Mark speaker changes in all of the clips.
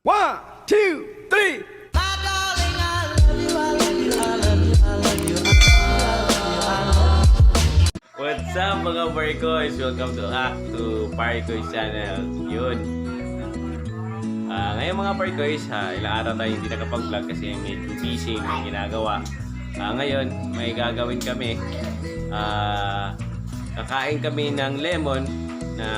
Speaker 1: One, two, three.
Speaker 2: What's up mga Parikoys? Welcome to Parikoys channel. Yun. Ngayon mga Parikoys, ilang araw tayo hindi nakapag-vlog kasi medyo busy may ginagawa. Ngayon, may gagawin kami. Kakain kami ng lemon na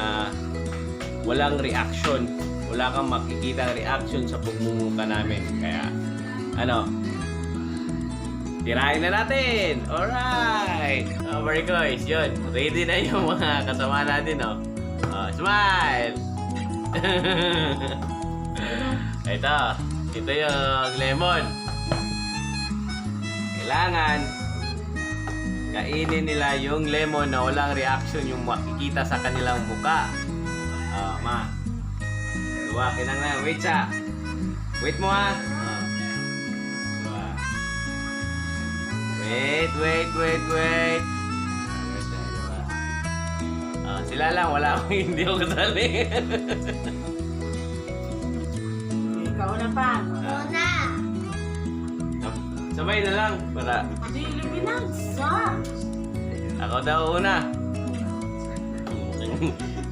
Speaker 2: walang reaction. Wala kang makikita reaction sa pagmumuka namin. Kaya, tirahin na natin! Alright! Parikoys, yun. Ready na yung mga kasama natin, no? Smile! Ito yung lemon. Kailangan kainin nila yung lemon na walang reaction yung makikita sa kanilang muka. Ma. Duwakin lang na. Wait siya. Wait mo ha. Wait. Sila lang, wala akong hindi ako kasali.
Speaker 3: Ikaw na pa.
Speaker 2: Sabay na lang para
Speaker 3: Hindi, binagsa.
Speaker 2: ako daw una.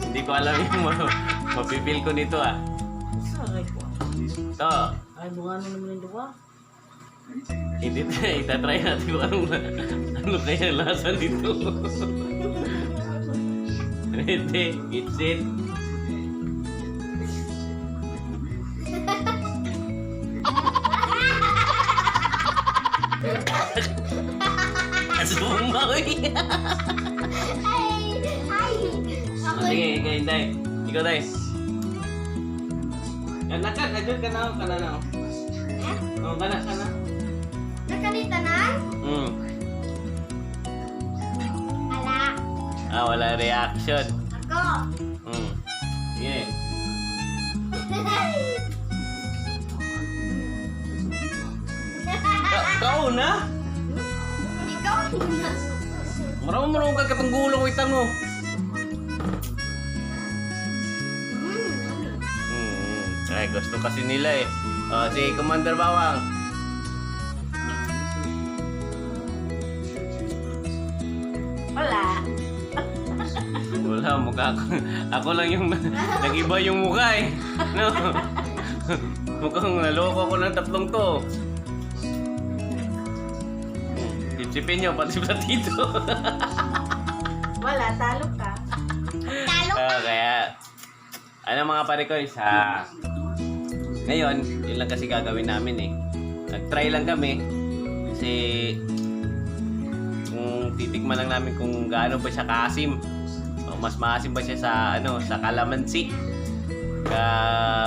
Speaker 2: Hindi ko alam yung mapipil ko nito
Speaker 3: Saray ko.
Speaker 2: Ito.
Speaker 3: Ay, bunga na naman yung duwa.
Speaker 2: Hindi, itatry natin kung ano kaya lasa nito. Ready? It's it. Sumawi. Sige, Day. Ikaw, Day. Kana ka, kadyon ka na. Kana.
Speaker 4: Nakalita na? Ala.
Speaker 2: Wala reaction.
Speaker 4: Ako.
Speaker 2: Sige. Kau na?
Speaker 4: Ikaw na.
Speaker 2: Marunong ka katong gulong itang mo. Ay, gusto kasi nila eh. Si Commander Bawang.
Speaker 3: Wala.
Speaker 2: Wala, mukha ko. Ako lang yung nag-iba yung mukha eh. No? Mukhang naloko ko ng tatlong to. Sipsipin nyo, pati sa tito.
Speaker 3: Wala, talo ka.
Speaker 4: Talo ka.
Speaker 2: Kaya, mga Parikoys, ngayon, yun lang kasi gagawin namin eh. Nag-try lang kami. Kasi, kung titikman lang namin kung gaano ba siya kaasim. O mas maasim ba siya sa kalamansi.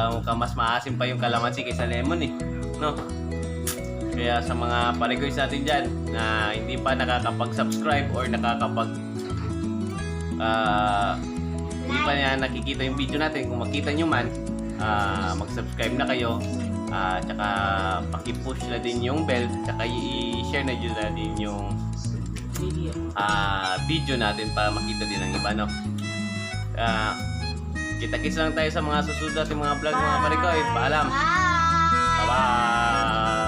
Speaker 2: Mukhang mas maasim pa yung kalamansi kaysa lemon eh. No? Kaya sa mga Parikoys natin dyan na hindi pa nakakapag-subscribe or hindi pa niya nakikita yung video natin, kung makita nyo man, mag-subscribe na kayo, tsaka paki-push na din yung bell, tsaka i-share na din yung video natin para makita din ng iba, no? Kita-kits lang tayo sa mga susunod natin mga vlog, mga Parikoys. Paalam!
Speaker 4: Bye.
Speaker 2: Bye-bye!